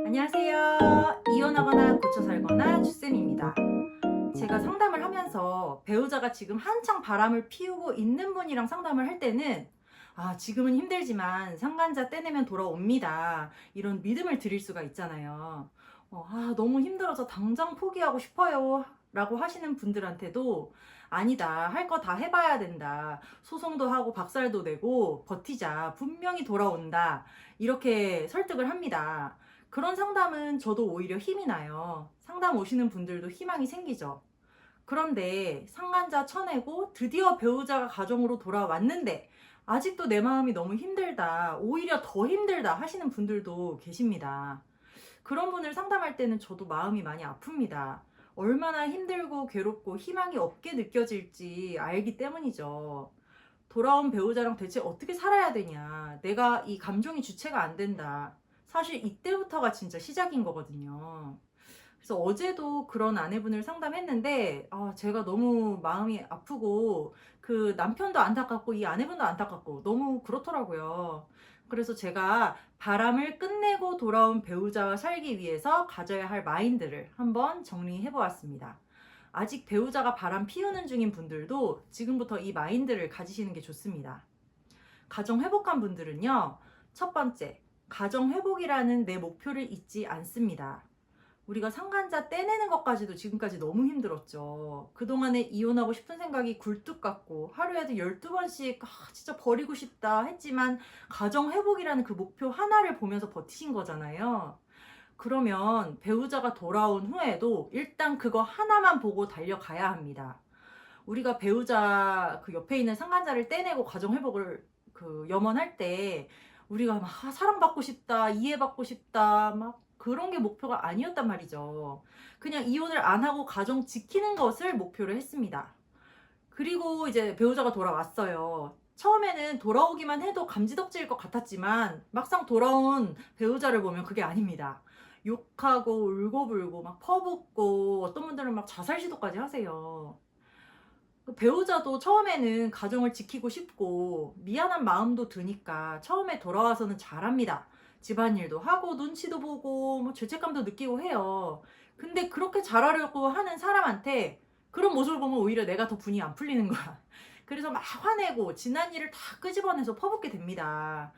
안녕하세요. 이혼하거나 고쳐 살거나 주쌤입니다. 제가 상담을 하면서 배우자가 지금 한창 바람을 피우고 있는 분이랑 상담을 할 때는 지금은 힘들지만 상간자 떼내면 돌아옵니다. 이런 믿음을 드릴 수가 있잖아요. 너무 힘들어서 당장 포기하고 싶어요. 라고 하시는 분들한테도 아니다. 할 거 다 해봐야 된다. 소송도 하고 박살도 내고 버티자. 분명히 돌아온다. 이렇게 설득을 합니다. 그런 상담은 저도 오히려 힘이 나요. 상담 오시는 분들도 희망이 생기죠. 그런데 상간자 쳐내고 드디어 배우자가 가정으로 돌아왔는데 아직도 내 마음이 너무 힘들다, 오히려 더 힘들다 하시는 분들도 계십니다. 그런 분을 상담할 때는 저도 마음이 많이 아픕니다. 얼마나 힘들고 괴롭고 희망이 없게 느껴질지 알기 때문이죠. 돌아온 배우자랑 대체 어떻게 살아야 되냐. 내가 이 감정이 주체가 안 된다. 사실 이때부터가 진짜 시작인 거거든요. 그래서 어제도 그런 아내분을 상담했는데 제가 너무 마음이 아프고 그 남편도 안타깝고 이 아내분도 안타깝고 너무 그렇더라고요. 그래서 제가 바람을 끝내고 돌아온 배우자와 살기 위해서 가져야 할 마인드를 한번 정리해 보았습니다. 아직 배우자가 바람 피우는 중인 분들도 지금부터 이 마인드를 가지시는 게 좋습니다. 가정 회복한 분들은요, 첫 번째, 가정 회복이라는 내 목표를 잊지 않습니다. 우리가 상간자 떼내는 것까지도 지금까지 너무 힘들었죠. 그동안에 이혼하고 싶은 생각이 굴뚝 같고 하루에도 12번씩 진짜 버리고 싶다 했지만 가정 회복이라는 그 목표 하나를 보면서 버티신 거잖아요. 그러면 배우자가 돌아온 후에도 일단 그거 하나만 보고 달려가야 합니다. 우리가 배우자 그 옆에 있는 상간자를 떼내고 가정 회복을 염원할 때 우리가 막 사랑받고 싶다, 이해받고 싶다, 막 그런 게 목표가 아니었단 말이죠. 그냥 이혼을 안 하고 가정 지키는 것을 목표로 했습니다. 그리고 이제 배우자가 돌아왔어요. 처음에는 돌아오기만 해도 감지덕지일 것 같았지만 막상 돌아온 배우자를 보면 그게 아닙니다. 욕하고 울고불고 막 퍼붓고 어떤 분들은 막 자살 시도까지 하세요. 배우자도 처음에는 가정을 지키고 싶고 미안한 마음도 드니까 처음에 돌아와서는 잘합니다. 집안일도 하고 눈치도 보고 뭐 죄책감도 느끼고 해요. 근데 그렇게 잘하려고 하는 사람한테 그런 모습을 보면 오히려 내가 더 분이 안 풀리는 거야. 그래서 막 화내고 지난 일을 다 끄집어내서 퍼붓게 됩니다.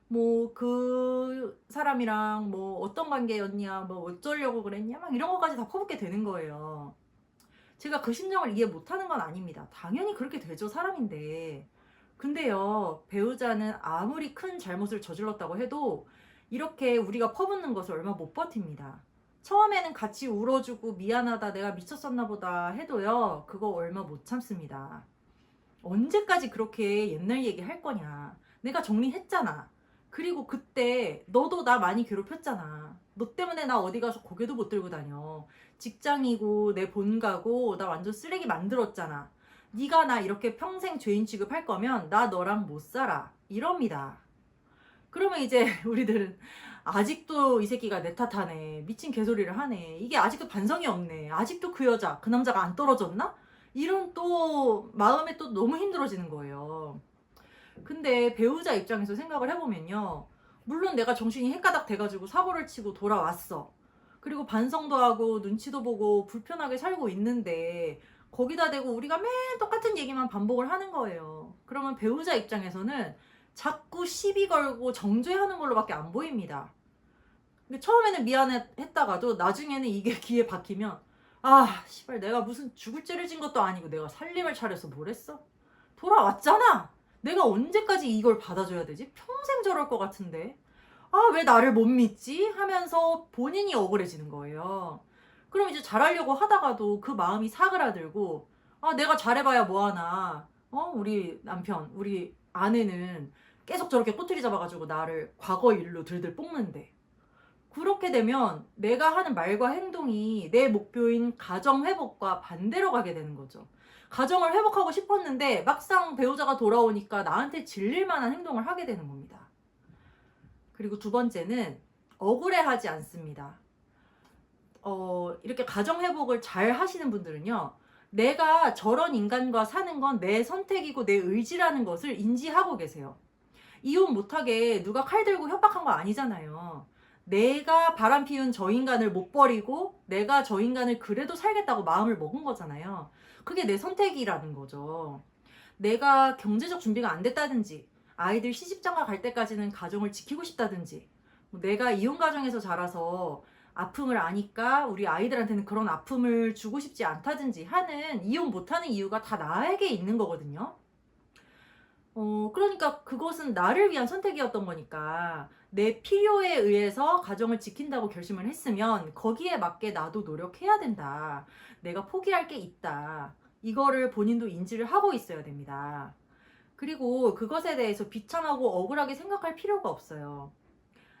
뭐 그 사람이랑 뭐 어떤 관계였냐, 뭐 어쩌려고 그랬냐, 막 이런 것까지 다 퍼붓게 되는 거예요. 제가 그 심정을 이해 못하는 건 아닙니다. 당연히 그렇게 되죠, 사람인데. 근데요, 배우자는 아무리 큰 잘못을 저질렀다고 해도 이렇게 우리가 퍼붓는 것을 얼마 못 버팁니다. 처음에는 같이 울어주고 미안하다, 내가 미쳤었나 보다 해도요, 그거 얼마 못 참습니다. 언제까지 그렇게 옛날 얘기 할 거냐. 내가 정리했잖아. 그리고 그때 너도 나 많이 괴롭혔잖아. 너 때문에 나 어디 가서 고개도 못 들고 다녀. 직장이고 내 본가고 나 완전 쓰레기 만들었잖아. 네가 나 이렇게 평생 죄인 취급할 거면 나 너랑 못 살아. 이럽니다. 그러면 이제 우리들은 아직도 이 새끼가 내 탓하네. 미친 개소리를 하네. 이게 아직도 반성이 없네. 아직도 그 여자, 그 남자가 안 떨어졌나? 이런 또 마음에 또 너무 힘들어지는 거예요. 근데 배우자 입장에서 생각을 해보면요. 물론 내가 정신이 헷가닥 돼가지고 사고를 치고 돌아왔어. 그리고 반성도 하고 눈치도 보고 불편하게 살고 있는데 거기다 대고 우리가 매일 똑같은 얘기만 반복을 하는 거예요. 그러면 배우자 입장에서는 자꾸 시비 걸고 정죄하는 걸로밖에 안 보입니다. 근데 처음에는 미안했다가도 나중에는 이게 귀에 박히면 씨발 내가 무슨 죽을 죄를 진 것도 아니고 내가 살림을 차려서 뭘 했어? 돌아왔잖아. 내가 언제까지 이걸 받아줘야 되지? 평생 저럴 것 같은데. 왜 나를 못 믿지? 하면서 본인이 억울해지는 거예요. 그럼 이제 잘하려고 하다가도 그 마음이 사그라들고 내가 잘해봐야 뭐하나. 우리 남편, 우리 아내는 계속 저렇게 꼬투리 잡아가지고 나를 과거 일로 들들 볶는데. 그렇게 되면 내가 하는 말과 행동이 내 목표인 가정 회복과 반대로 가게 되는 거죠. 가정을 회복하고 싶었는데 막상 배우자가 돌아오니까 나한테 질릴 만한 행동을 하게 되는 겁니다. 그리고 두 번째는 억울해하지 않습니다. 이렇게 가정 회복을 잘 하시는 분들은요. 내가 저런 인간과 사는 건 내 선택이고 내 의지라는 것을 인지하고 계세요. 이혼 못하게 누가 칼 들고 협박한 거 아니잖아요. 내가 바람 피운 저 인간을 못 버리고 내가 저 인간을 그래도 살겠다고 마음을 먹은 거잖아요. 그게 내 선택이라는 거죠. 내가 경제적 준비가 안 됐다든지 아이들 시집장가 갈 때까지는 가정을 지키고 싶다든지 내가 이혼 가정에서 자라서 아픔을 아니까 우리 아이들한테는 그런 아픔을 주고 싶지 않다든지 하는 이혼 못하는 이유가 다 나에게 있는 거거든요. 그러니까 그것은 나를 위한 선택이었던 거니까 내 필요에 의해서 가정을 지킨다고 결심을 했으면 거기에 맞게 나도 노력해야 된다. 내가 포기할 게 있다. 이거를 본인도 인지를 하고 있어야 됩니다. 그리고 그것에 대해서 비참하고 억울하게 생각할 필요가 없어요.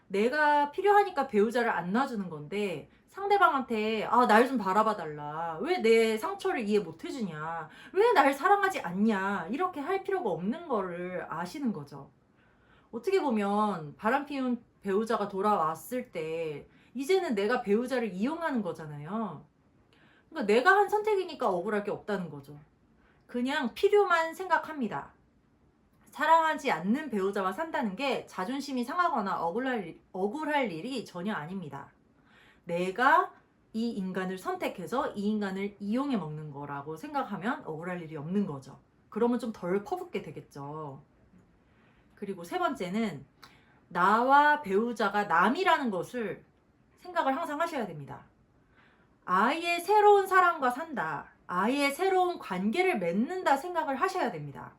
내가 필요하니까 배우자를 안 놔주는 건데 상대방한테 날 좀 바라봐 달라. 왜 내 상처를 이해 못 해주냐. 왜 날 사랑하지 않냐. 이렇게 할 필요가 없는 거를 아시는 거죠. 어떻게 보면 바람 피운 배우자가 돌아왔을 때 이제는 내가 배우자를 이용하는 거잖아요. 그러니까 내가 한 선택이니까 억울할 게 없다는 거죠. 그냥 필요만 생각합니다. 사랑하지 않는 배우자와 산다는 게 자존심이 상하거나 억울할 일이 전혀 아닙니다. 내가 이 인간을 선택해서 이 인간을 이용해 먹는 거라고 생각하면 억울할 일이 없는 거죠. 그러면 좀 덜 퍼붓게 되겠죠. 그리고 세 번째는 나와 배우자가 남이라는 것을 생각을 항상 하셔야 됩니다. 아예 새로운 사람과 산다. 아예 새로운 관계를 맺는다 생각을 하셔야 됩니다.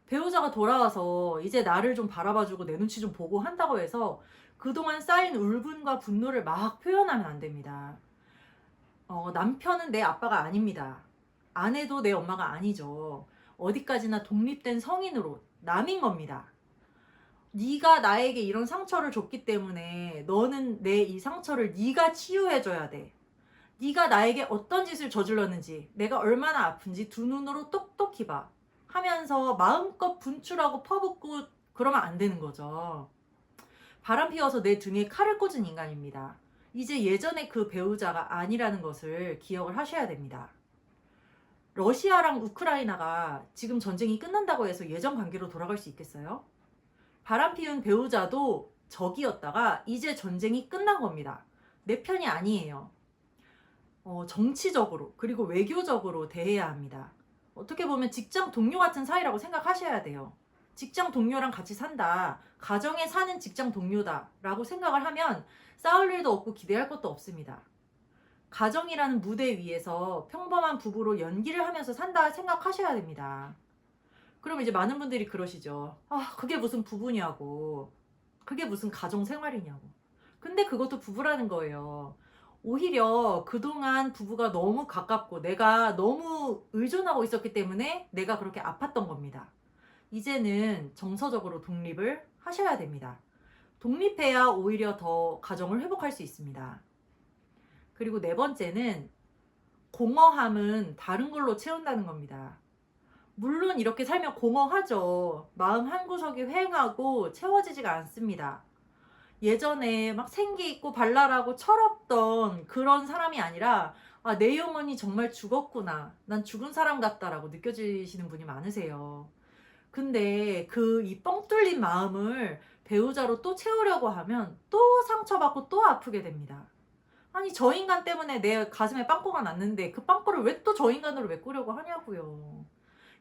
배우자가 돌아와서 이제 나를 좀 바라봐주고 내 눈치 좀 보고 한다고 해서 그동안 쌓인 울분과 분노를 막 표현하면 안 됩니다. 남편은 내 아빠가 아닙니다. 아내도 내 엄마가 아니죠. 어디까지나 독립된 성인으로 남인 겁니다. 네가 나에게 이런 상처를 줬기 때문에 너는 내 이 상처를 네가 치유해줘야 돼. 네가 나에게 어떤 짓을 저질렀는지 내가 얼마나 아픈지 두 눈으로 똑똑히 봐. 하면서 마음껏 분출하고 퍼붓고 그러면 안 되는 거죠. 바람 피워서 내 등에 칼을 꽂은 인간입니다. 이제 예전에 그 배우자가 아니라는 것을 기억을 하셔야 됩니다. 러시아랑 우크라이나가 지금 전쟁이 끝난다고 해서 예전 관계로 돌아갈 수 있겠어요? 바람 피운 배우자도 적이었다가 이제 전쟁이 끝난 겁니다. 내 편이 아니에요. 정치적으로 그리고 외교적으로 대해야 합니다. 어떻게 보면 직장 동료 같은 사이라고 생각하셔야 돼요. 직장 동료랑 같이 산다. 가정에 사는 직장 동료다. 라고 생각을 하면 싸울 일도 없고 기대할 것도 없습니다. 가정이라는 무대 위에서 평범한 부부로 연기를 하면서 산다 생각하셔야 됩니다. 그럼 이제 많은 분들이 그러시죠. 그게 무슨 부부냐고. 그게 무슨 가정 생활이냐고. 근데 그것도 부부라는 거예요. 오히려 그동안 부부가 너무 가깝고 내가 너무 의존하고 있었기 때문에 내가 그렇게 아팠던 겁니다. 이제는 정서적으로 독립을 하셔야 됩니다. 독립해야 오히려 더 가정을 회복할 수 있습니다. 그리고 네 번째는 공허함은 다른 걸로 채운다는 겁니다. 물론 이렇게 살면 공허하죠. 마음 한구석이 휑하고 채워지지가 않습니다. 예전에 막 생기 있고 발랄하고 철없던 그런 사람이 아니라 내 영혼이 정말 죽었구나. 난 죽은 사람 같다라고 느껴지시는 분이 많으세요. 근데 그 이 뻥 뚫린 마음을 배우자로 또 채우려고 하면 또 상처받고 또 아프게 됩니다. 아니 저 인간 때문에 내 가슴에 빵꾸가 났는데 그 빵꾸를 왜 또 저 인간으로 메꾸려고 하냐고요.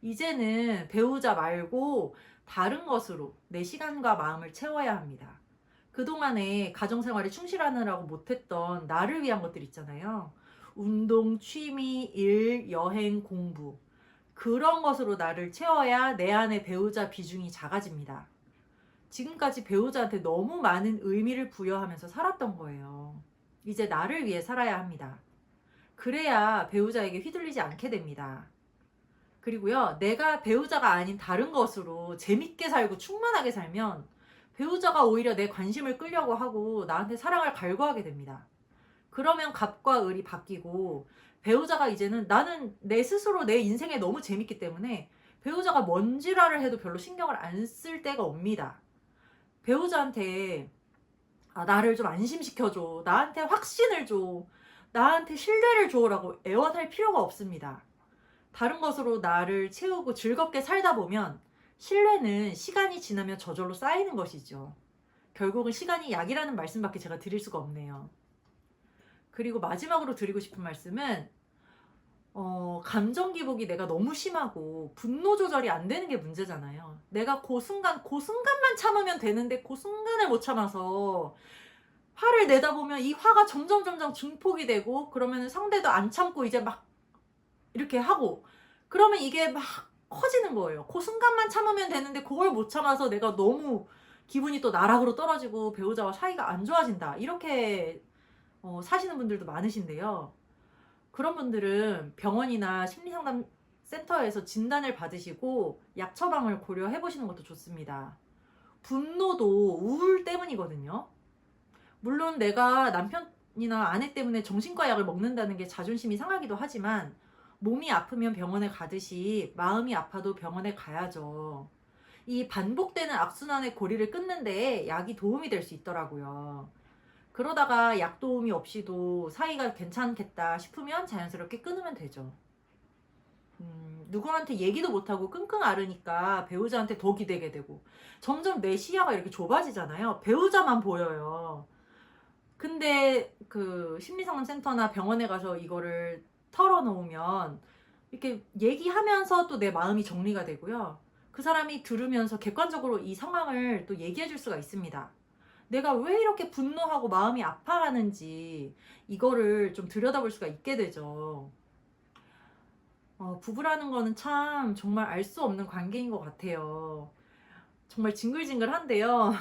이제는 배우자 말고 다른 것으로 내 시간과 마음을 채워야 합니다. 그동안에 가정생활에 충실하느라고 못했던 나를 위한 것들 있잖아요. 운동, 취미, 일, 여행, 공부. 그런 것으로 나를 채워야 내 안에 배우자 비중이 작아집니다. 지금까지 배우자한테 너무 많은 의미를 부여하면서 살았던 거예요. 이제 나를 위해 살아야 합니다. 그래야 배우자에게 휘둘리지 않게 됩니다. 그리고요, 내가 배우자가 아닌 다른 것으로 재밌게 살고 충만하게 살면 배우자가 오히려 내 관심을 끌려고 하고 나한테 사랑을 갈구하게 됩니다. 그러면 갑과 을이 바뀌고 배우자가 이제는 나는 내 스스로 내 인생에 너무 재밌기 때문에 배우자가 뭔 지랄을 해도 별로 신경을 안 쓸 때가 옵니다. 배우자한테 나를 좀 안심시켜줘. 나한테 확신을 줘. 나한테 신뢰를 줘라고 애원할 필요가 없습니다. 다른 것으로 나를 채우고 즐겁게 살다 보면 신뢰는 시간이 지나면 저절로 쌓이는 것이죠. 결국은 시간이 약이라는 말씀밖에 제가 드릴 수가 없네요. 그리고 마지막으로 드리고 싶은 말씀은 감정 기복이 내가 너무 심하고 분노 조절이 안 되는 게 문제잖아요. 내가 그 순간만 참으면 되는데 그 순간을 못 참아서 화를 내다 보면 이 화가 점점 증폭이 되고, 그러면 상대도 안 참고 이제 막 이렇게 하고, 그러면 이게 막 커지는 거예요. 그 순간만 참으면 되는데 그걸 못 참아서 내가 너무 기분이 또 나락으로 떨어지고 배우자와 사이가 안 좋아진다, 이렇게 사시는 분들도 많으신데요. 그런 분들은 병원이나 심리상담 센터에서 진단을 받으시고 약 처방을 고려해 보시는 것도 좋습니다. 분노도 우울 때문이거든요. 물론 내가 남편이나 아내 때문에 정신과 약을 먹는다는 게 자존심이 상하기도 하지만, 몸이 아프면 병원에 가듯이 마음이 아파도 병원에 가야죠. 이 반복되는 악순환의 고리를 끊는 데에 약이 도움이 될 수 있더라고요. 그러다가 약 도움이 없이도 사이가 괜찮겠다 싶으면 자연스럽게 끊으면 되죠. 누구한테 얘기도 못하고 끙끙 앓으니까 배우자한테 더 기대게 되고, 점점 내 시야가 이렇게 좁아지잖아요. 배우자만 보여요. 근데 그 심리상담 센터나 병원에 가서 이거를 털어놓으면 이렇게 얘기하면서 또 내 마음이 정리가 되고요. 그 사람이 들으면서 객관적으로 이 상황을 또 얘기해 줄 수가 있습니다. 내가 왜 이렇게 분노하고 마음이 아파하는지 이거를 좀 들여다볼 수가 있게 되죠. 부부라는 거는 참 정말 알 수 없는 관계인 것 같아요. 정말 징글징글한데요.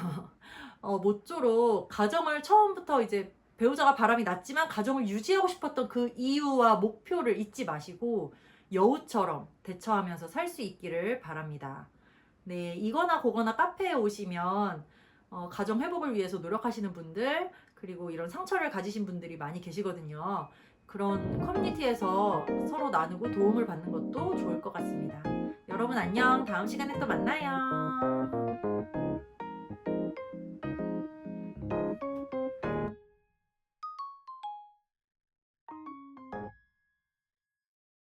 모쪼록 가정을 처음부터 이제 배우자가 바람이 났지만 가정을 유지하고 싶었던 그 이유와 목표를 잊지 마시고 여우처럼 대처하면서 살 수 있기를 바랍니다. 네, 이거나 그거나 카페에 오시면 가정 회복을 위해서 노력하시는 분들, 그리고 이런 상처를 가지신 분들이 많이 계시거든요. 그런 커뮤니티에서 서로 나누고 도움을 받는 것도 좋을 것 같습니다. 여러분 안녕. 다음 시간에 또 만나요.